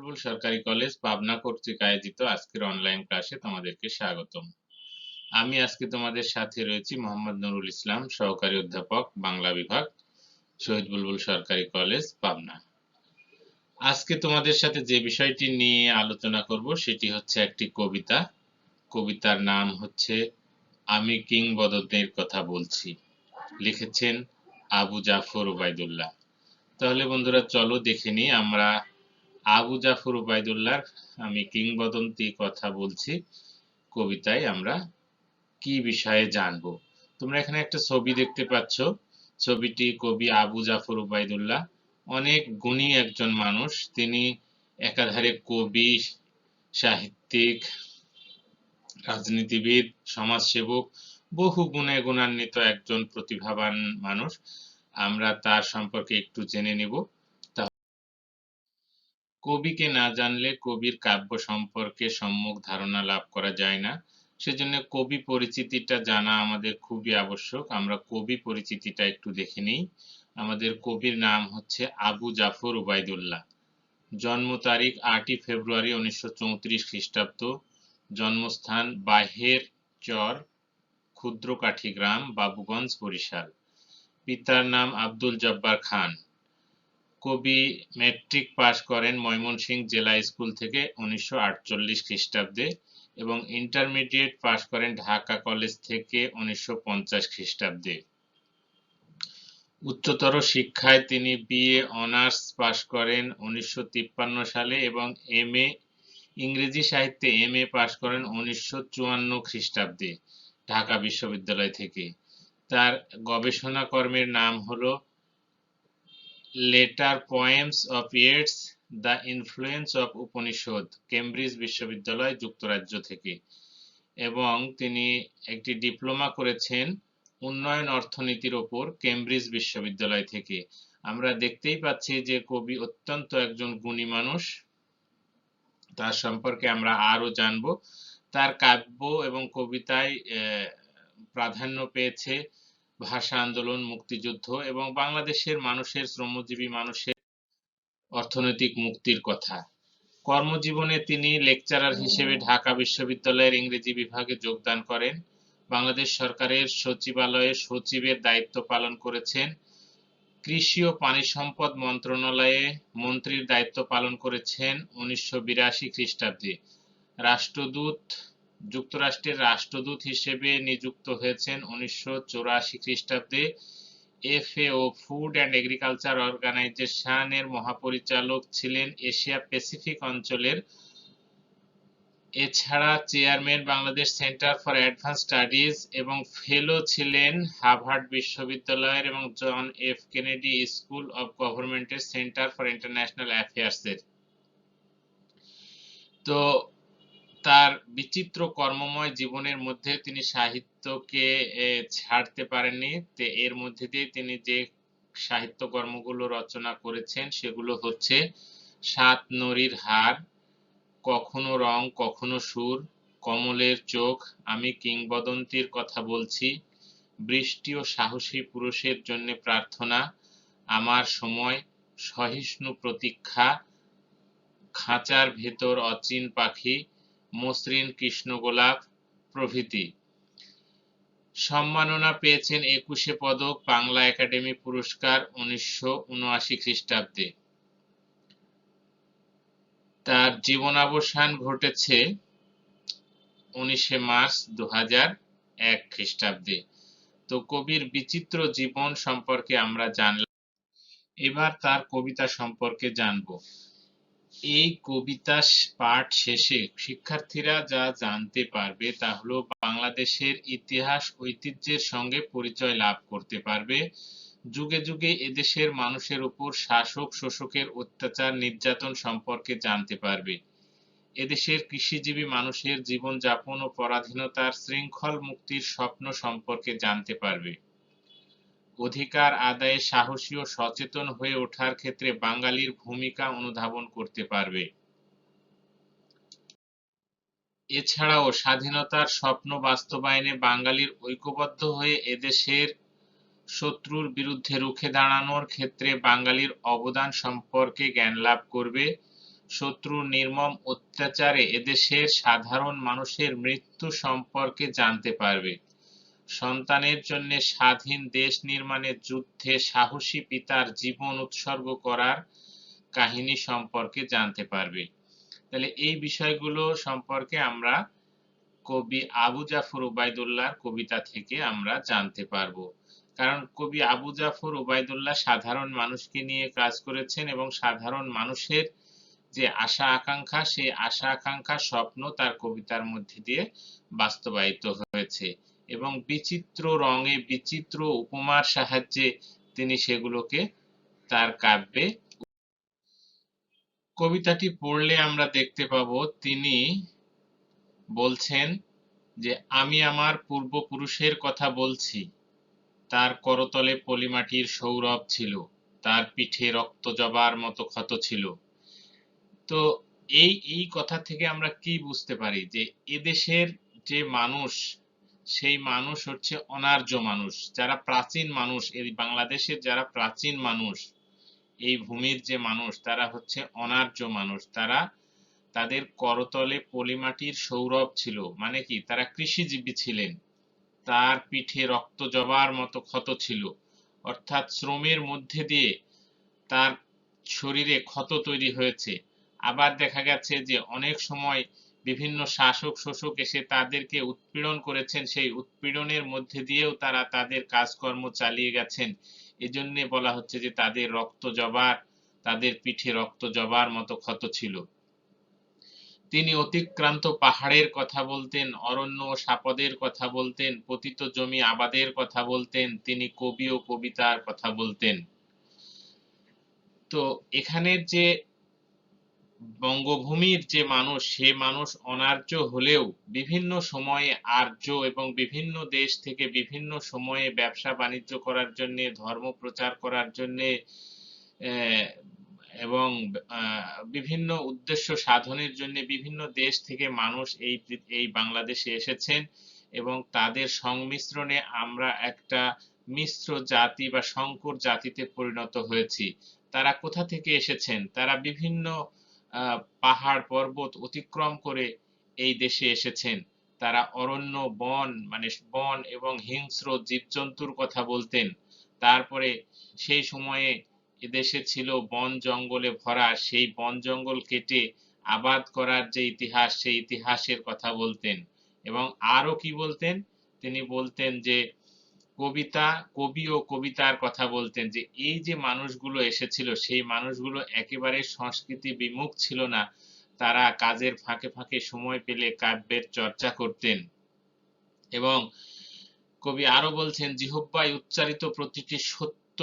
বুলবুল সরকারি কলেজ পাবনা কর্তৃক আয়োজিত আজকের অনলাইন ক্লাসে তোমাদেরকে স্বাগতম। আমি আজকে তোমাদের সাথে রয়েছি মোহাম্মদ নুরুল ইসলাম, সহকারী অধ্যাপক, বাংলা বিভাগ, শহীদ বুলবুল সরকারি কলেজ পাবনা। আজকে তোমাদের সাথে যে বিষয়টি নিয়ে আলোচনা করব সেটি হচ্ছে একটি কবিতা। কবিতার নাম হচ্ছে আমি কিংবদন্তির কথা বলছি, লিখেছেন আবু জাফর ওবায়দুল্লাহ। তাহলে বন্ধুরা চলো দেখে নিই আমরা আবু জাফর ওবায়দুল্লাহর আমি কিংবদন্তি কথা বলছি কবিতায় আমরা কি বিষয়ে জানবো। তোমরা এখানে একটা ছবি দেখতে পাচ্ছ, ছবিটি কবি আবু জাফর ওবায়দুল্লাহ। অনেক গুণী একজন মানুষ, তিনি একাধারে কবি, সাহিত্যিক, রাজনীতিবিদ, সমাজসেবক, বহু গুণে গুণান্বিত একজন প্রতিভাবান মানুষ। আমরা তার সম্পর্কে একটু জেনে নিব। কবিকে না জানলে কবির কাব্য সম্পর্কে সম্যক ধারণা লাভ করা যায় না, সেজন্য কবি পরিচিতিটা জানা আমাদের খুবই আবশ্যক। আমরা কবি পরিচিতিটা একটু দেখে নিই। আমাদের কবির নাম হচ্ছে আবু জাফর ওবায়দুল্লাহ। জন্ম তারিখ 8ই ফেব্রুয়ারি 1934 খ্রিস্টাব্দ। জন্মস্থান বাহের চর, ক্ষুদ্রকাঠি গ্রাম, বাবুগঞ্জ, বরিশাল। পিতার নাম আব্দুল জব্বার খান। কবি ম্যাট্রিক পাশ করেন ময়মনসিংহ জেলা স্কুল থেকে 1948 খ্রিস্টাব্দে এবং ইন্টারমিডিয়েট পাশ করেন ঢাকা কলেজ থেকে 1950 খ্রিস্টাব্দে। উচ্চতর শিক্ষায় তিনি বিএ অনার্স পাশ করেন 1953 সালে এবং এমএ ইংরেজি সাহিত্যে এমএ পাশ করেন 1954 খ্রিস্টাব্দে ঢাকা বিশ্ববিদ্যালয় থেকে। তার গবেষণা কর্মের নাম হলো letter poems of Yeats, the influence of Upanishad, Cambridge বিশ্ববিদ্যালয়, যুক্তরাজ্য থেকে। এবং তিনি একটি ডিপ্লোমা করেছেন উন্নয়ন অর্থনীতির ওপর কেমব্রিজ বিশ্ববিদ্যালয় থেকে। আমরা দেখতেই পাচ্ছি যে কবি অত্যন্ত একজন গুণী মানুষ। তার সম্পর্কে আমরা আরো জানবো। তার কাব্য এবং কবিতায় প্রাধান্য পেয়েছে ভাষা আন্দোলন, মুক্তিযুদ্ধ এবং বাংলাদেশের মানুষের, শ্রমজীবী মানুষের অর্থনৈতিক মুক্তির কথা। কর্মজীবনে তিনি লেকচারার হিসেবে ঢাকা বিশ্ববিদ্যালয়ের ইংরেজি বিভাগে যোগদান করেন। বাংলাদেশ সরকারের সচিবালয়ে সচিবের দায়িত্ব পালন করেছেন। কৃষি ও পানি সম্পদ মন্ত্রণালয়ে মন্ত্রীর দায়িত্ব পালন করেছেন 1982 খ্রিস্টাব্দে। রাষ্ট্রদূত, যুক্তরাষ্ট্রের রাষ্ট্রদূত হিসেবে নিযুক্ত হয়েছেন 1984 খ্রিস্টাব্দে। এফএও, ফুড অ্যান্ড এগ্রিকালচার অর্গানাইজেশনের মহাপরিচালক ছিলেন এশিয়া প্যাসিফিক অঞ্চলের। এছাড়া chairman Bangladesh centre for advance studies এবং ফেলো ছিলেন হার্ভার্ড বিশ্ববিদ্যালয়ের এবং John F Kennedy school of গভর্নমেন্টের সেন্টার ফর ইন্টারন্যাশনাল অ্যাফেয়ার্সের। তো তার বিচিত্র কর্মময় জীবনের মধ্যে তিনি সাহিত্যকে ছাড়তে পারেননি। এর মধ্যে দিয়ে তিনি যে সাহিত্য কর্মগুলো রচনা করেছেন সেগুলো হচ্ছে সাত নরীর হার, কখনো রং কখনো সুর, কমলের চোখ, আমি কিংবদন্তির কথা বলছি, বৃষ্টি ও সাহসী পুরুষের জন্য প্রার্থনা, আমার সময়, সহিষ্ণু প্রতীক্ষা, খাঁচার ভেতর অচিন পাখি, মসৃণ কৃষ্ণ গোলাপ প্রভৃতি। সম্মাননা পেয়েছেন 21 পদক, বাংলা একাডেমি পুরস্কার 1979 খ্রিস্টাব্দে। তার জীবনাবসান ঘটেছে 19 মার্চ 2001 খ্রিস্টাব্দে। তো কবির বিচিত্র জীবন সম্পর্কে আমরা জানলাম। এবার তার কবিতা সম্পর্কে জানবো। এই কবিতা পাঠ শেষে শিক্ষার্থীরা যা জানতে পারবে তা হলো বাংলাদেশের ইতিহাস ঐতিহ্যের সঙ্গে পরিচয় লাভ করতে পারবে। যুগে যুগে এদেশের মানুষের উপর শাসক শোষকের অত্যাচার নির্যাতন সম্পর্কে জানতে পারবে। এদেশের কৃষিজীবী মানুষের জীবনযাপন ও পরাধীনতার শৃঙ্খল মুক্তির স্বপ্ন সম্পর্কে জানতে পারবে। অধিকার আদায়ে সাহসী ও সচেতন হয়ে ওঠার ক্ষেত্রে বাঙালির ভূমিকা অনুধাবন করতে পারবে। এছাড়াও স্বাধীনতার স্বপ্ন বাস্তবায়নে বাঙালির ঐক্যবদ্ধ হয়ে এদেশের শত্রুর বিরুদ্ধে রুখে দাঁড়ানোর ক্ষেত্রে বাঙালির অবদান সম্পর্কে জ্ঞান লাভ করবে। শত্রুর নির্মম অত্যাচারে এদেশের সাধারণ মানুষের মৃত্যু সম্পর্কে জানতে পারবে। সন্তানের জন্য স্বাধীন দেশ নির্মাণের যুদ্ধে সাহসী পিতার জীবন উৎসর্গ করার কাহিনী সম্পর্কে জানতে পারবে। তাহলে এই বিষয়গুলো সম্পর্কে আমরা কবি আবু জাফর উবাইদুল্লাহর কবিতা থেকে আমরা জানতে পারবো। কারণ কবি আবু জাফর উবাইদুল্লাহ সাধারণ মানুষকে নিয়ে কাজ করেছেন এবং সাধারণ মানুষের যে আশা আকাঙ্ক্ষা, সেই আশা আকাঙ্ক্ষা স্বপ্ন তার কবিতার মধ্যে দিয়ে বাস্তবায়িত হয়েছে এবং বিচিত্র রঙে বিচিত্র উপমার সাহায্যে তিনি সেগুলোকে তার কাব্যে। কবিতাটি পড়লে আমরা দেখতে পাবো তিনি বলছেন যে আমি আমার পূর্বপুরুষের কথা বলছি, তার করতলে পলিমাটির সৌরভ ছিল, তার পিঠে রক্ত জবার মতো ক্ষত ছিল। তো এই কথা থেকে আমরা কি বুঝতে পারি যে এদেশের যে মানুষ, সেই মানুষ হচ্ছে অনার্য মানুষ, যারা প্রাচীন মানুষ, এই বাংলাদেশের যারা প্রাচীন মানুষ, এই ভূমির যে মানুষ, তারা হচ্ছে অনার্য মানুষ। তারা তাদের করতলে পলিমাটির সৌরভ ছিল, মানে কি তারা কৃষিজীবী ছিলেন। তার পিঠে রক্ত জবার মতো ক্ষত ছিল, অর্থাৎ শ্রমের মধ্যে দিয়ে তার শরীরে ক্ষত তৈরি হয়েছে। আবার দেখা গেছে যে অনেক সময় বিভিন্ন শাসক শোষক এসে তাদেরকে উৎপীড়ন করেছেন, সেই উৎপীড়নের মধ্যে দিয়েও তারা তাদের কাজকর্ম চালিয়ে গেছেন। এজন্য বলা হচ্ছে যে তাদের রক্ত জবার, তাদের পিঠে রক্ত জবার মতো ক্ষত ছিল। তিনি অতিক্রান্ত পাহাড়ের কথা বলতেন, অরণ্য ও সাপদের কথা বলতেন, পতিত জমি আবাদের কথা বলতেন, তিনি কবি ও কবিতার কথা বলতেন। তো এখানের যে বঙ্গভূমির যে মানুষ, সে মানুষ অনার্য হলেও বিভিন্ন সময়ে আর্য এবং বিভিন্ন দেশ থেকে বিভিন্ন সময়ে ব্যবসা বাণিজ্য করার জন্য, ধর্ম প্রচার করার জন্য এবং বিভিন্ন উদ্দেশ্য সাধনের জন্য বিভিন্ন দেশ থেকে মানুষ এই বাংলাদেশে এসেছেন এবং তাদের সংমিশ্রণে আমরা একটা মিশ্র জাতি বা সংকর জাতিতে পরিণত হয়েছি। তারা কোথা থেকে এসেছেন? তারা বিভিন্ন পাহাড় পর্বত অতিক্রম করে এই দেশে এসেছেন। তারা অরণ্য, বন মানে বন এবং হিংস্র জীবজন্তুর কথা বলতেন। তারপরে সেই সময়ে এদেশে ছিল বন জঙ্গলে ভরা, সেই বন জঙ্গল কেটে আবাদ করার যে ইতিহাস, সেই ইতিহাসের কথা বলতেন। এবং আরো কি বলতেন? তিনি বলতেন যে কবিতা, কবি ও কবিতার কথা বলতেন, যে এই যে মানুষগুলো এসেছিল, সেই মানুষগুলো একেবারে সংস্কৃতি বিমুখ ছিল না। তারা কাজের ফাঁকে ফাঁকে সময় পেলে কাব্যের চর্চা করতেন। এবং কবি আরো বলছেন, জিহ্বায় উচ্চারিত প্রতিটি সত্য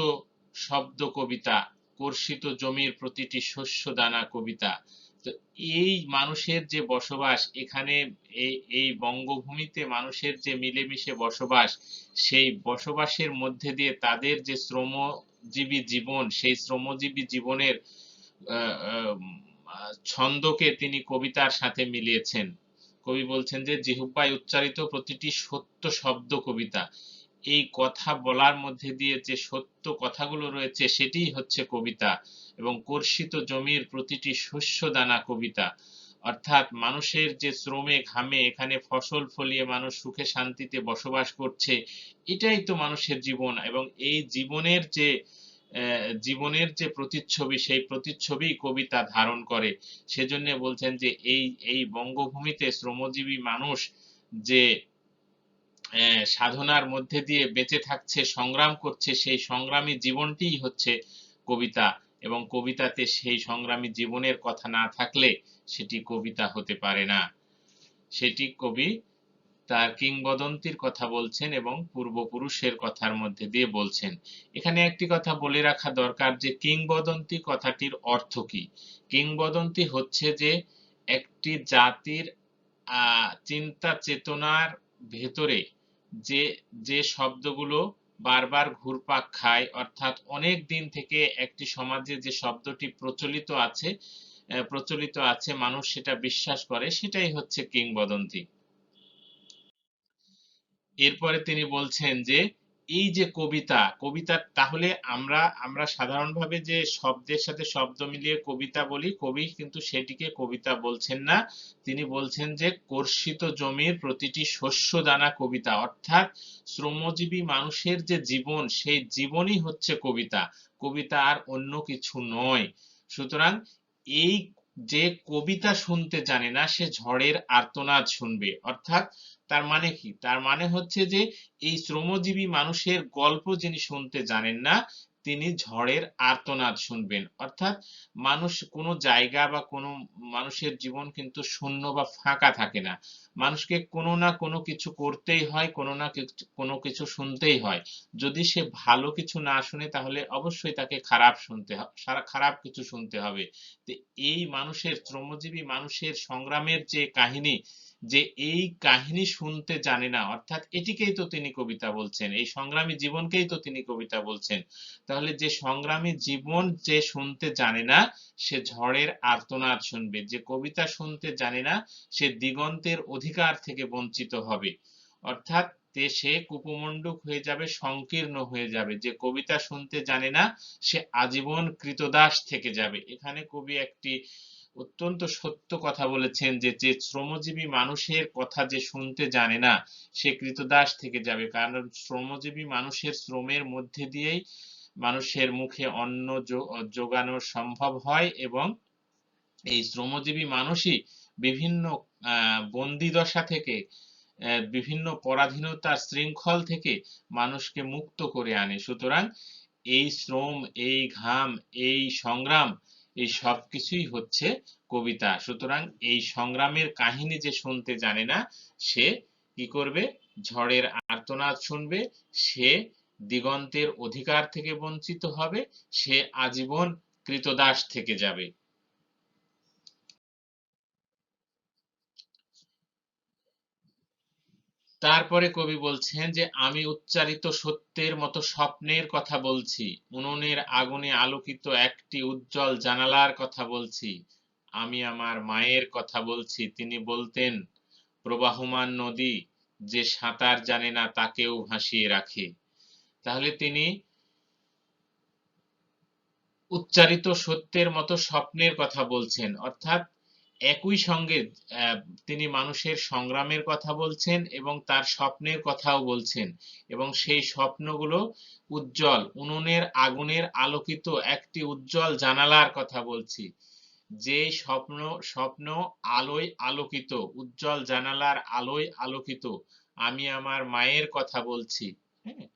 শব্দ কবিতা, কর্ষিত জমির প্রতিটি শস্য দানা কবিতা। তো এই মানুষের যে বসবাস এখানে, এই বঙ্গভূমিতে মানুষের যে মিলেমিশে বসবাস, সেই বসবাসের মধ্যে দিয়ে তাদের যে শ্রমজীবী জীবন, সেই শ্রমজীবী জীবনের ছন্দকে তিনি কবিতার সাথে মিলিয়েছেন। কবি বলছেন যে জিহ্বায় উচ্চারিত প্রতিটি সত্য শব্দ কবিতা, এই কথা বলার মধ্যে দিয়ে যে সত্য কথাগুলো রয়েছে সেটিই হচ্ছে কবিতা। এবং কর্ষিত জমির প্রতিটি শস্য দানা কবিতা, অর্থাৎ মানুষের যে শ্রমে ঘামে এখানে ফসল ফলিয়ে মানুষ সুখে শান্তিতে বসবাস করছে, এটাই তো মানুষের জীবন। এবং এই জীবনের যে প্রতিচ্ছবি, সেই প্রতিচ্ছবি কবিতা ধারণ করে। সেজন্য বলছেন যে এই বঙ্গভূমিতে শ্রমজীবী মানুষ যে সাধনার মধ্যে দিয়ে বেঁচে থাকছে, সংগ্রাম করছে, সেই সংগ্রামী জীবনটিই হচ্ছে কবিতা। এবং কবিতাতে সেই সংগ্রামী জীবনের কথা না থাকলে সেটি কবিতা হতে পারে না। সেটি কবি তার কিংবদন্তির কথা বলছেন এবং পূর্বপুরুষের কথার মধ্যে দিয়ে বলছেন। এখানে একটি কথা বলে রাখা দরকার যে কিংবদন্তি কথাটির অর্থ কি। কিংবদন্তি হচ্ছে যে একটি জাতির চিন্তা চেতনার ভেতরে যে যে শব্দগুলো বারবার ঘুরপাক খায়, অর্থাৎ অনেক দিন থেকে একটি সমাজে যে শব্দটি প্রচলিত আছে, মানুষ সেটা বিশ্বাস করে, সেটাই হচ্ছে কিংবদন্তি। এরপরে তিনি বলছেন যে এই যে কবিতা, কবিতা তাহলে আমরা আমরা সাধারণভাবে যে শব্দের সাথে শব্দ মিলিয়ে কবিতা বলি, কবি কিন্তু সেটিকে কবিতা বলছেন না। তিনি বলছেন যে কর্ষিত জমির প্রতিটি শস্য দানা কবিতা, অর্থাৎ শ্রমজীবী মানুষের যে জীবন, সেই জীবনই হচ্ছে কবিতা, কবিতা আর অন্য কিছু নয়। সুতরাং এই যে কবিতা শুনতে জানে না সে ঝড়ের আর্তনাদ শুনবে। অর্থাৎ তার মানে কি? তার মানে হচ্ছে যে এই শ্রমজীবী মানুষের গল্প যিনি শুনতে জানেন না তিনি ঝড়ের আর্তনাদ শুনবেন। অর্থাৎ মানুষ কোনো জায়গা বা কোনো মানুষের জীবন কিন্তু শূন্য বা ফাঁকা থাকে না। মানুষকে কোনো না কোনো কিছু করতেই হয়, কোনো না কোনো কিছু শুনতেই হয়। যদি সে ভালো কিছু না শুনে তাহলে অবশ্যই তাকে খারাপ শুনতে খারাপ কিছু শুনতে হবে। তো এই মানুষের, শ্রমজীবী মানুষের সংগ্রামের যে কাহিনী, যে এই কাহিনী শুনতে জানে না, অর্থাৎ এটিকেই তো তিনি কবিতা বলছেন, এই সংগ্রামী জীবনকেই তো তিনি কবিতা বলছেন। তাহলে যে সংগ্রামী জীবন যে শুনতে জানে না সে ঝড়ের আর্তনাদ শুনবে, যে কবিতা শুনতে জানে না সে দিগন্তের অধিকার থেকে বঞ্চিত হবে। অর্থাৎ সে কুপমণ্ডুক হয়ে যাবে, সংকীর্ণ হয়ে যাবে। যে কবিতা শুনতে জানে না সে আজীবন কৃতদাস থেকে যাবে। এখানে কবি একটি অত্যন্ত সত্য কথা বলেছেন যে যে শ্রমজীবী মানুষের কথা যে শুনতে জানে না সে কৃতদাস থেকে যাবে। কারণ শ্রমজীবী মানুষের শ্রমের মধ্যে দিয়েই মানুষের মুখে অন্ন যোগানো সম্ভব হয়, এবং এই শ্রমজীবী মানুষই বিভিন্ন বন্দিদশা থেকে, বিভিন্ন পরাধীনতার শৃঙ্খল থেকে মানুষকে মুক্ত করে আনে। সুতরাং এই শ্রম, এই ঘাম, এই সংগ্রাম, এই সবকিছুই হচ্ছে কবিতা। সুতরাং এই সংগ্রামের কাহিনী যে শুনতে জানে না সে কি করবে? ঝড়ের আর্তনাদ শুনবে, সে দিগন্তের অধিকার থেকে বঞ্চিত হবে, সে আজীবন কৃতদাস থেকে যাবে। তারপরে কবি বলছেন যে আমি উচ্চারিত সত্যের মতো স্বপ্নের কথা বলছি, উনুনের আগুনে আলোকিত একটি উজ্জ্বল জানালার কথা বলছি, আমি আমার মায়ের কথা বলছি। তিনি বলতেন প্রবাহমান নদী যে সাঁতার জানে না তাকেও ভাসিয়ে রাখে। তাহলে তিনি উচ্চারিত সত্যের মতো স্বপ্নের কথা বলছেন, অর্থাৎ একই সঙ্গে তিনি মানুষের সংগ্রামের কথা বলছেন এবং তার স্বপ্নের কথাও বলছেন, এবং সেই স্বপ্নগুলো উজ্জ্বল, উনুনের আগুনের আলোকিত একটি উজ্জ্বল জানালার কথা বলছি। যে স্বপ্ন, স্বপ্ন আলোয় আলোকিত, উজ্জ্বল জানালার আলোয় আলোকিত। আমি আমার মায়ের কথা বলছি। হ্যাঁ,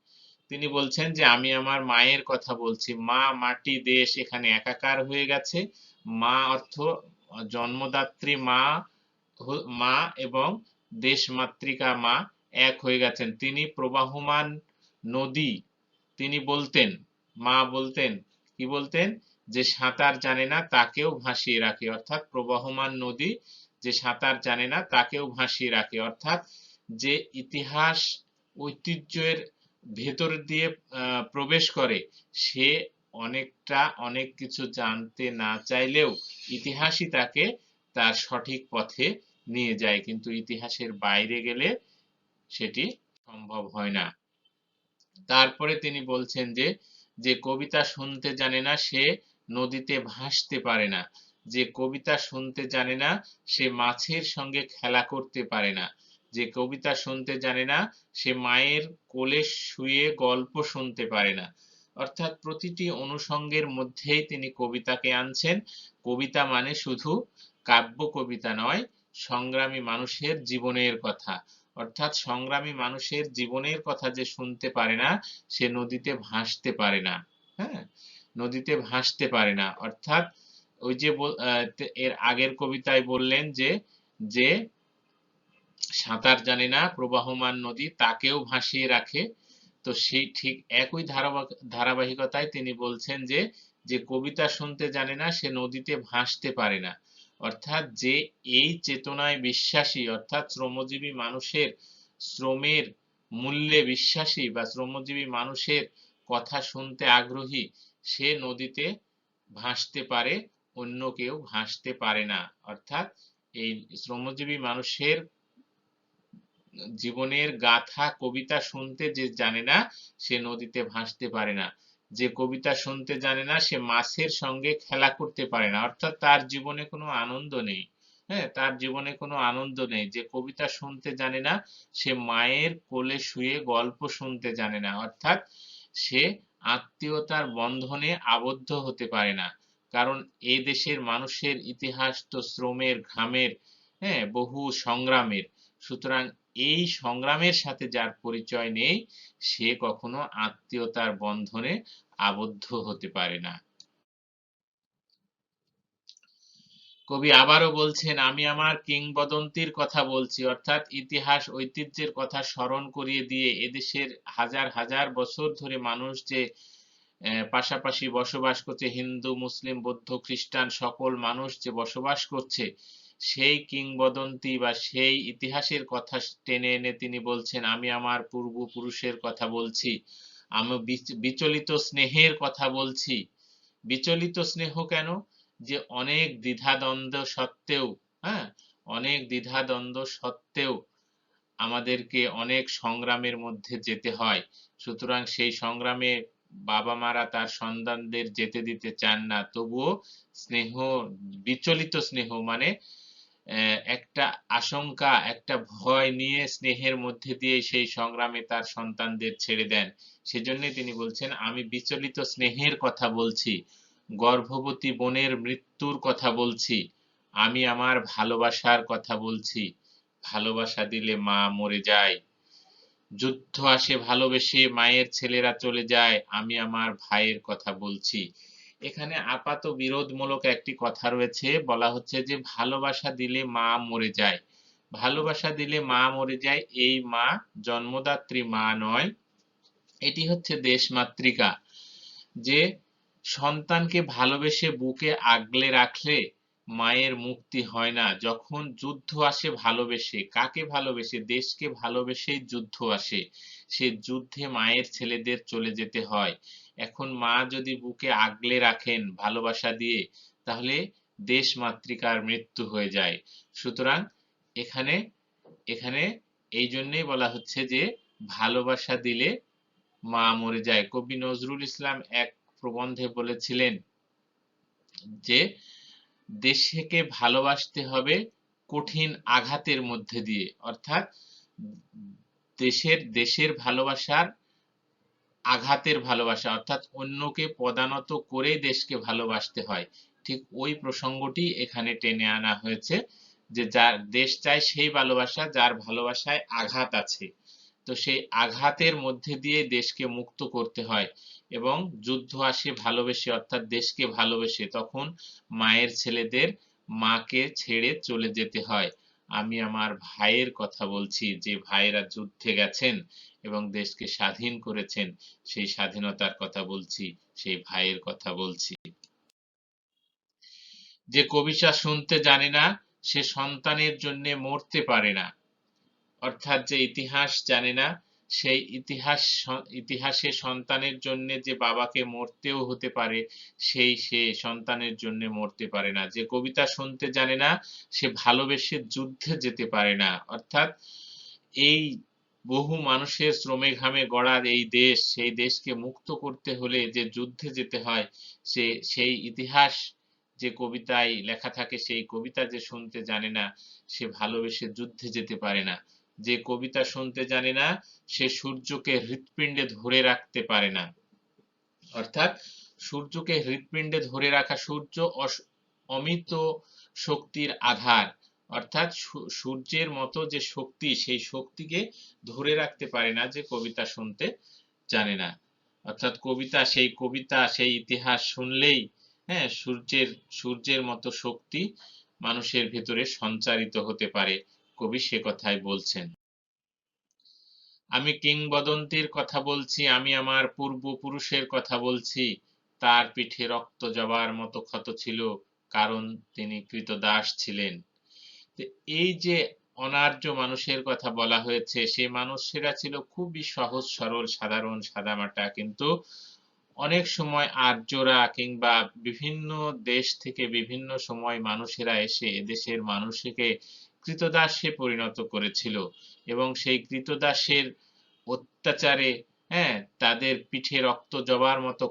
তিনি বলছেন যে আমি আমার মায়ের কথা বলছি। মা, মাটি, দেশ এখানে একাকার হয়ে গেছে। মা অর্থ জন্মদাত্রী মা, মা এবং দেশ মাতৃকা মা এক হয়ে গেছেন। তিনি প্রবাহমান নদী, তিনি বলতেন, মা বলতেন, কি বলতেন? যে সাঁতার জানে না তাকেও ভাসিয়ে রাখে। অর্থাৎ প্রবাহমান নদী যে সাঁতার জানে না তাকেও ভাসিয়ে রাখে। অর্থাৎ যে ইতিহাস ঐতিহ্যের ভেতর দিয়ে প্রবেশ করে সে অনেক কিছু জানতে না চাইলেও ইতিহাসই তাকে তার সঠিক পথে নিয়ে যায়, কিন্তু ইতিহাসের বাইরে গেলে সেটি সম্ভব হয় না। তারপরে তিনি বলছেন যে যে কবিতা শুনতে জানে না সে নদীতে ভাসতে পারে না, যে কবিতা শুনতে জানে না সে মাছের সঙ্গে খেলা করতে পারে না, যে কবিতা শুনতে জানে না সে মায়ের কোলে শুয়ে গল্প শুনতে পারে না। অর্থাৎ প্রতিটি অনুষঙ্গের মধ্যেই তিনি কবিতাকে আনছেন। কবিতা মানে শুধু কাব্য কবিতা নয়, সংগ্রামী মানুষের জীবনের কথা। অর্থাৎ সংগ্রামী মানুষের জীবনের কথা যে শুনতে পারে না সে নদীতে ভাসতে পারে না। হ্যাঁ, নদীতে ভাসতে পারে না। অর্থাৎ ওই যে এর আগের কবিতায় বললেন যে যে সাঁতার জানে না প্রবাহমান নদী তাকেও ভাসিয়ে রাখে। তো সেই ঠিক একই ধারাবাহিকতায় তিনি বলছেন যে যে কবিতা শুনতে জানে না সে নদীতে ভাসতে পারে না। অর্থাৎ যে এই চেতনায় বিশ্বাসী, অর্থাৎ শ্রমজীবী মানুষের শ্রমের মূল্যে বিশ্বাসী বা শ্রমজীবী মানুষের কথা শুনতে আগ্রহী, সে নদীতে ভাসতে পারে, অন্য কেউ ভাসতে পারে না। অর্থাৎ এই শ্রমজীবী মানুষের জীবনের গাথা কবিতা শুনতে যে জানে না সে নদীতে ভাসতে পারে না, যে কবিতা শুনতে জানে না সে মাছের সঙ্গে খেলা করতে পারে না, অর্থাৎ তার জীবনে কোনো আনন্দ নেই। হ্যাঁ, তার জীবনে কোনো আনন্দ নেই। যে কবিতা শুনতে জানে না সে মায়ের কোলে শুয়ে গল্প শুনতে জানে না, অর্থাৎ সে আত্মীয়তার বন্ধনে আবদ্ধ হতে পারে না। কারণ এই দেশের মানুষের ইতিহাস তো শ্রমের, ঘামের, হ্যাঁ, বহু সংগ্রামের। সুতরাং এই সংগ্রামের সাথে যার পরিচয় নেই সে কখনো আত্মীয়তার বন্ধনে আবদ্ধ হতে পারে না। কবি আবারও বলছেন, আমি আমার কিংবদন্তির কথা বলছি, অর্থাৎ ইতিহাস ঐতিহ্যের কথা স্মরণ করিয়ে দিয়ে এদেশের হাজার হাজার বছর ধরে মানুষ যে পাশাপাশি বসবাস করছে, হিন্দু, মুসলিম, বৌদ্ধ, খ্রিস্টান সকল মানুষ যে বসবাস করছে, সেই কিংবদন্তি বা সেই ইতিহাসের কথা টেনে এনে তিনি বলছেন, আমি আমার পূর্বপুরুষের কথা বলছি, আমি বিচলিত স্নেহের কথা বলছি। বিচলিত স্নেহ কেন? যে অনেক দ্বিধাদ্বন্দ্ব সত্ত্বেও, হ্যাঁ, অনেক দ্বিধাদ্বন্দ্ব সত্ত্বেও আমাদেরকে অনেক সংগ্রামের মধ্যে যেতে হয়। সুতরাং সেই সংগ্রামে বাবা মারা তার সন্তানদের যেতে দিতে চান না, তবুও স্নেহ, বিচলিত স্নেহ মানে একটা আশঙ্কা, একটা ভয় নিয়ে স্নেহের মধ্যে দিয়ে সেই সংগ্রামে তার সন্তানদের ছেড়ে দেন। সেজন্যই তিনি বলছেন, আমি বিচলিত স্নেহের কথা বলছি, গর্ভবতী বোনের মৃত্যুর কথা বলছি, আমি আমার ভালোবাসার কথা বলছি, ভালোবাসা দিলে মা মরে যায়, যুদ্ধ আসে ভালোবেসে মায়ের ছেলেরা চলে যায়, আমি আমার ভাইয়ের কথা বলছি। এখানে আপাত বিরোধমূলক একটি কথা রয়েছে, বলা হচ্ছে যে ভালোবাসা দিলে মা মরে যায়। ভালোবাসা দিলে মা মরে যায়, এই মা জন্মদাত্রী মা নয়, এটি হচ্ছে দেশমাতৃকা। যে সন্তানকে ভালোবেসে বুকে আগলে রাখলে মায়ের মুক্তি হয় না, যখন যুদ্ধ আসে ভালোবেসে, কাকে ভালোবেসে? দেশকে ভালোবেসেই যুদ্ধ আসে, সে যুদ্ধে মায়ের ছেলেদের চলে যেতে হয়। এখন মা যদি বুকে আগলে রাখেন ভালোবাসা দিয়ে, তাহলে দেশ মাতৃকার মৃত্যু হয়ে যায়। সুতরাং এখানে এখানে এই জন্যই বলা হচ্ছে যে ভালোবাসা দিলে মা মরে যায়। কবি নজরুল ইসলাম এক প্রবন্ধে বলেছিলেন যে দেশকে ভালোবাসতে হবে কঠিন আঘাতের মধ্যে দিয়ে, অর্থাৎ দেশের ভালোবাসার আঘাতের ভালোবাসা, অর্থাৎ অন্যকে পদানত করে দেশকে ভালোবাসতে হয়। ঠিক ওই প্রসঙ্গটি এখানে টেনে আনা হয়েছে, যে যার দেশ চায় সেই ভালোবাসা যার ভালোবাসায় আঘাত আছে। তো সেই আঘাতের মধ্যে দিয়ে দেশকে মুক্ত করতে হয়, এবং যুদ্ধ আসে ভালোবেসে, অর্থাৎ দেশকে ভালোবেসে, তখন মায়ের ছেলেদের মাকে ছেড়ে চলে যেতে হয়। আমি আমার ভাইয়ের কথা বলছি, যে ভাইয়েরা যুদ্ধে গেছেন এবং দেশকে স্বাধীন করেছেন, সেই স্বাধীনতার কথা বলছি, সেই ভাইয়ের কথা বলছি। যে কবিতা শুনতে জানে না সে সন্তানের জন্য মরতে পারে না, অর্থাৎ যে ইতিহাস জানে না সেই ইতিহাসে সন্তানের জন্য যে বাবাকে মরতেও হতে পারে, সে সন্তানের জন্য মরতে পারে না। যে কবিতা শুনতে জানে না সে ভালোবেসে যুদ্ধে যেতে পারে না, অর্থাৎ এই বহু মানুষের শ্রমে ঘামে গড়া এই দেশ, সেই দেশকে মুক্ত করতে হলে যে যুদ্ধে যেতে হয়, সেই ইতিহাস যে কবিতায় লেখা থাকে, সেই কবিতা যে শুনতে জানে না সে ভালোবেসে যুদ্ধে যেতে পারে না। যে কবিতা শুনতে জানে না সে সূর্যকে হৃৎপিণ্ডে ধরে রাখতে পারে না, অর্থাৎ সূর্যকে হৃৎপিণ্ডে ধরে রাখা, সূর্য অমিত শক্তির আধার, অর্থাৎ সূর্যের মতো যে শক্তি, সেই শক্তিকে ধরে রাখতে পারে না যে কবিতা শুনতে জানে না। অর্থাৎ কবিতা সেই ইতিহাস শুনলেই, হ্যাঁ, সূর্যের মতো শক্তি মানুষের ভেতরে সঞ্চারিত হতে পারে, কবি সে কথাই বলছেন। আমি কিংবদন্তির কথা বলছি, আমি আমার পূর্বপুরুষের কথা বলছি, তার পিঠে রক্ত জবার মতো ক্ষত ছিল, কারণ তিনি ক্রীতদাস ছিলেন। এই যে অনার্য মানুষের কথা বলা হয়েছে, সেই মানুষেরা ছিল খুবই সহজ সরল সাধারণ সাদামাটা, কিন্তু অনেক সময় আর্যরা কিংবা বিভিন্ন দেশ থেকে বিভিন্ন সময় মানুষেরা এসে এদেশের মানুষকে ক্রীতদাসে পরিণত করেছিল এবং সেই ক্রীতদাসের অত্যাচারে, হ্যাঁ, তাদের পিঠে রক্ত জবার মতো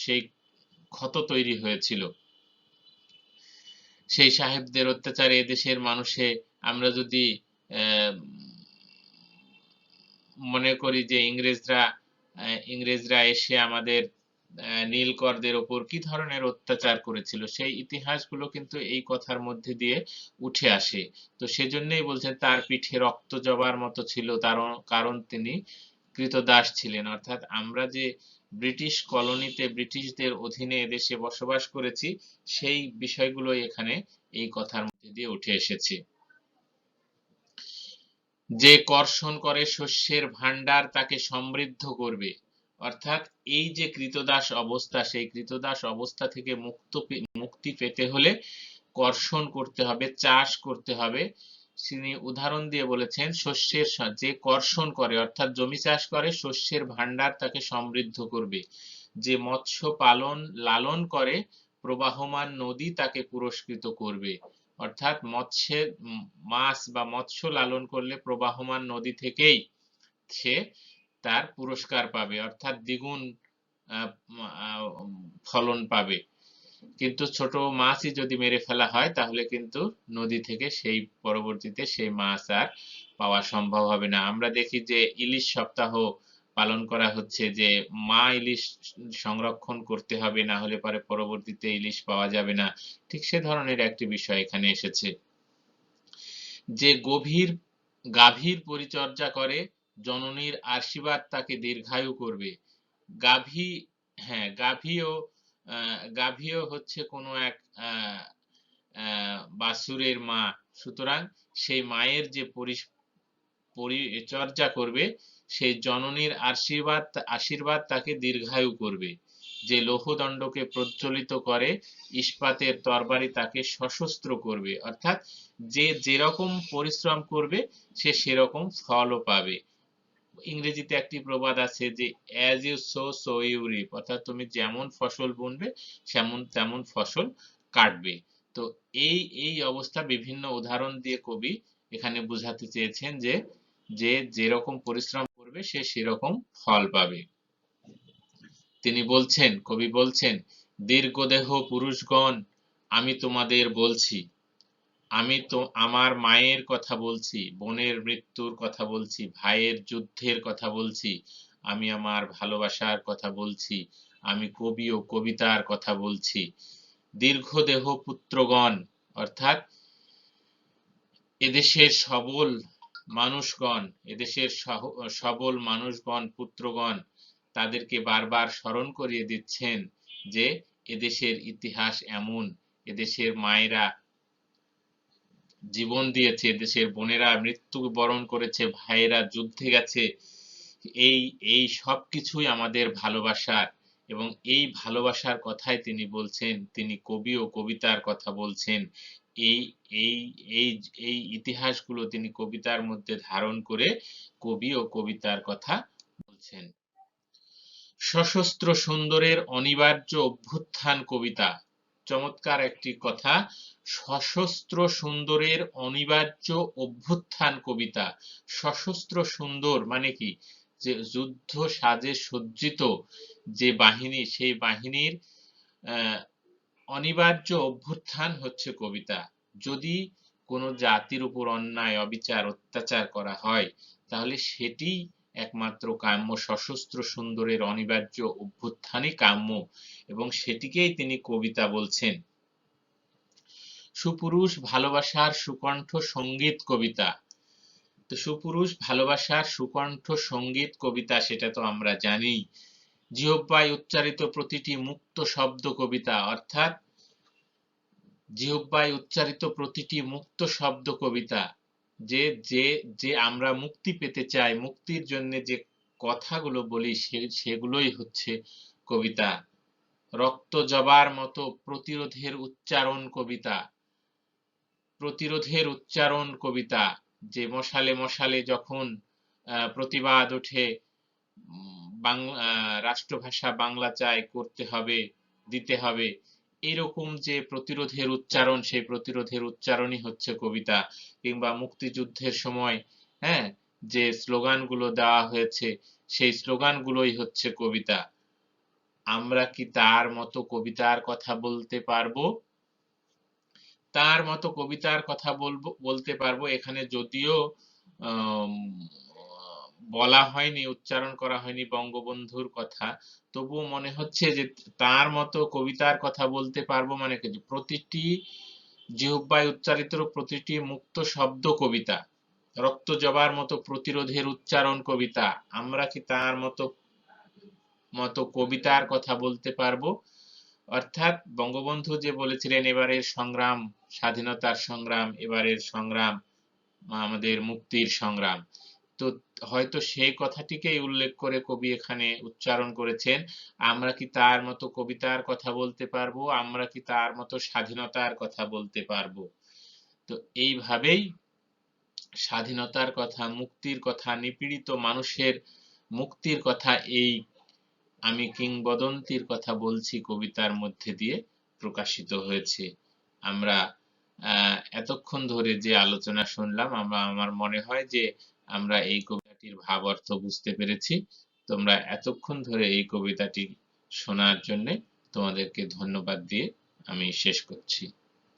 সেই ক্ষত তৈরি হয়েছিল। সেই সাহেবদের অত্যাচারে এদেশের মানুষে আমরা যদি মনে করি যে ইংরেজরা এসে আমাদের নীলকরদের ওপর কি ধরনের অত্যাচার করেছিল, সেই ইতিহাসগুলো কিন্তু এই কথার মধ্যে দিয়ে উঠে আসে। তো সেজন্যই বলছেন তার পিঠে রক্ত জবার মতো ছিল, তার কারণ তিনি ক্রীতদাস ছিলেন। অর্থাৎ আমরা যে ব্রিটিশ কলোনিতে ব্রিটিশদের অধীনে এদেশে বসবাস করেছি, সেই বিষয়গুলোই এখানে এই কথার মধ্যে দিয়ে উঠে এসেছে। যে কর্ষণ করে শস্যের ভাণ্ডার তাকে সমৃদ্ধ করবে। অর্থাৎ এই যে ক্রীতদাস অবস্থা, সেই ক্রীতদাস অবস্থা থেকে মুক্তি পেতে হলে কর্ষণ করতে হবে, চাষ করতে হবে। তিনি উদাহরণ দিয়ে বলেছেন শস্যের যে কর্ষণ করে অর্থাৎ জমি চাষ করে, শস্যের ভাণ্ডার তাকে সমৃদ্ধ করবে। যে মৎস্য পালন লালন করে, প্রবাহমান নদী তাকে পুরস্কৃত করবে। অর্থাৎ মাছ বা মৎস্য লালন করলে প্রবাহমান নদী থেকেই সে তার পুরস্কার পাবে, অর্থাৎ দ্বিগুণ ফলন পাবে। কিন্তু ছোট মাছই যদি মেরে ফেলা হয় তাহলে কিন্তু নদী থেকে সেই পরবর্তীতে সেই মাছ আর পাওয়া সম্ভব হবে না। আমরা দেখি যে ইলিশ সপ্তাহ পালন করা হচ্ছে, যে মা ইলিশ সংরক্ষণ করতে হবে, না হলে পরে পরবর্তীতে ইলিশ পাওয়া যাবে না। ঠিক সে ধরনের একটি বিষয় এখানে এসেছে। যে গাভীর পরিচর্যা করে, জননীর আশীর্বাদ তাকে দীর্ঘায়ু করবে। গাভী, হ্যাঁ, গাভীও হচ্ছে কোনো এক বাছুরের মা। সুতরাং সেই মায়ের যে পরিচর্যা করবে, সেই জননীর আশীর্বাদ তাকে দীর্ঘায়ু করবে। যে লৌহদণ্ডকে প্রজ্বলিত করে, ইস্পাতের তরবারি তাকে সশস্ত্র করবে। অর্থাৎ যে যেরকম পরিশ্রম করবে সে সেরকম ফলও পাবে। ইংরেজিতে একটি প্রবাদ আছে যে as you sow so you reap, অর্থাৎ তুমি যেমন ফসল বুনবে তেমন ফসল কাটবে। তো এই অবস্থা বিভিন্ন উদাহরণ দিয়ে কবি এখানে বোঝাতে চেয়েছেন যে যে যেরকম পরিশ্রম করবে সে সেরকম ফল পাবে। কবি বলছেন, দীর্ঘদেহ পুরুষগণ আমি তোমাদের বলছি, আমি তো আমার মায়ের কথা বলছি, বোনের মৃত্যুর কথা বলছি, ভাইয়ের যুদ্ধের কথা বলছি, আমি আমার ভালোবাসার কথা বলছি, আমি কবি ও কবিতার কথা বলছি। দীর্ঘদেহ পুত্রগণ, অর্থাৎ এদেশের সবল মানুষগণ, পুত্রগণ, তাদেরকে বারবার স্মরণ করিয়ে দিচ্ছেন যে এদেশের ইতিহাস এমন, এদেশের মায়েরা জীবন দিয়েছে, দেশের বোনেরা মৃত্যুবরণ করেছে, ভাইয়েরা যুদ্ধে গেছে। এই সবকিছুই আমাদের ভালোবাসার, এবং এই ভালোবাসার কথাই তিনি বলছেন। তিনি কবি ও কবিতার কথা বলছেন। এই এই এই এই ইতিহাসগুলো তিনি কবিতার মধ্যে ধারণ করে কবি ও কবিতার কথা বলছেন। সশস্ত্র সুন্দরের অনিবার্য অভ্যুত্থান কবিতা। চমৎকার একটি কথা। সশস্ত্র সুন্দরের অনিবার্য অভ্যুত্থান কবিতা। সশস্ত্র সুন্দর মানে কি? যে যুদ্ধ সাজে সজ্জিত যে বাহিনী, সেই বাহিনীর অনিবার্য অভ্যুত্থান হচ্ছে কবিতা। যদি কোনো জাতির উপর অন্যায়, অবিচার, অত্যাচার করা হয় তাহলে সেটি একমাত্র কাম্য, সশস্ত্র সুন্দরের অনিবার্য অভ্যুত্থানই কাম্য, এবং সেটিকেই তিনি কবিতা বলছেন। সুপুরুষ ভালোবাসার সুকণ্ঠ সঙ্গীত কবিতা। তো সুপুরুষ ভালোবাসার সুকণ্ঠ সঙ্গীত কবিতা, সেটা তো আমরা জানি। জিহ্বায় উচ্চারিত প্রতিটি মুক্ত শব্দ কবিতা, অর্থাৎ জিহ্বায় উচ্চারিত প্রতিটি মুক্ত শব্দ কবিতা। যে যে যে আমরা মুক্তি পেতে চাই, মুক্তির জন্য যে কথাগুলো বলি সেগুলোই হচ্ছে কবিতা। রক্ত জবার মতো প্রতিরোধের উচ্চারণ কবিতা। প্রতিরোধের উচ্চারণ কবিতা, যে মশালে মশালে যখন প্রতিবাদ ওঠে, রাষ্ট্রভাষা বাংলা চাই, করতে হবে, দিতে হবে, এরকম যে প্রতিরোধের উচ্চারণ, সেই প্রতিরোধের উচ্চারণই হচ্ছে কবিতা। কিংবা মুক্তিযুদ্ধের সময়, হ্যাঁ, যে স্লোগানগুলো দেওয়া হয়েছে, সেই স্লোগানগুলোই হচ্ছে কবিতা। আমরা কি তার মতো কবিতার কথা বলতে পারবো? তার মতো কবিতার কথা বলতে পারবো, এখানে যদিও আম, বলা হয়নি, উচ্চারণ করা হয়নি বঙ্গবন্ধুর কথা, তবুও মনে হচ্ছে যে তার মতো কবিতার কথা বলতে পারবো, মানে কি যে প্রতিটি জিহ্বায় উচ্চারিত প্রতিটি মুক্ত শব্দ কবিতা, রক্ত জবার মতো প্রতিরোধের উচ্চারণ কবিতা। আমরা কি তার মতো মতো কবিতার কথা বলতে পারবো? অর্থাৎ বঙ্গবন্ধু যে বলেছিলেন এবারের সংগ্রাম স্বাধীনতার সংগ্রাম, এবারের সংগ্রাম আমাদের মুক্তির সংগ্রাম, তো হয়তো সেই কথাটিকেই উল্লেখ করে কবি এখানে উচ্চারণ করেছেন, আমরা কি তার মতো কবিতার কথা বলতে পারবো, আমরা কি তার মতো স্বাধীনতার কথা বলতে পারবো। তো এইভাবেই স্বাধীনতার কথা, মুক্তির কথা, নিপীড়িত মানুষের মুক্তির কথা, এই আমি কিংবদন্তির কথা বলছি কবিতার মধ্যে দিয়ে প্রকাশিত হয়েছে। আমরা এতক্ষণ ধরে যে আলোচনা শুনলাম, আমার মনে হয় যে আমরা এই কবিতাটির ভাব অর্থ বুঝতে পেরেছি। তোমরা এতক্ষণ ধরে এই কবিতাটি শোনার জন্য তোমাদেরকে ধন্যবাদ দিয়ে আমি শেষ করছি।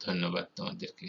ধন্যবাদ তোমাদেরকে।